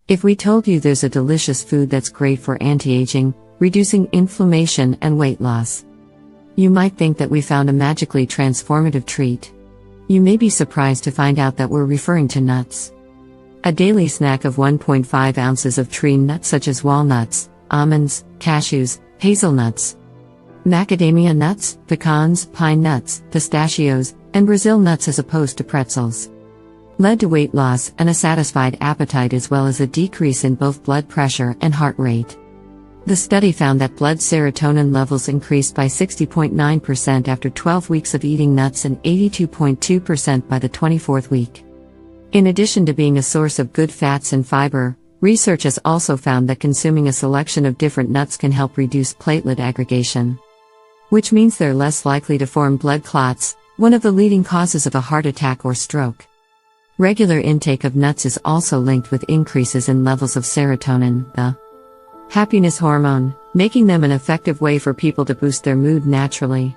If we told you there's a delicious food that's great for anti-aging, reducing inflammation and weight loss, you might think that we found a magically transformative treat. You may be surprised to find out that we're referring to nuts. A daily snack of 1.5 ounces of tree nuts such as walnuts, almonds, cashews, hazelnuts, macadamia nuts, pecans, pine nuts, pistachios, and Brazil nuts as opposed to pretzels, led to weight loss and a satisfied appetite as well as a decrease in both blood pressure and heart rate. The study found that blood serotonin levels increased by 60.9% after 12 weeks of eating nuts and 82.2% by the 24th week. In addition to being a source of good fats and fiber, research has also found that consuming a selection of different nuts can help reduce platelet aggregation, which means they're less likely to form blood clots, one of the leading causes of a heart attack or stroke. Regular intake of nuts is also linked with increases in levels of serotonin, the happiness hormone, making them an effective way for people to boost their mood naturally.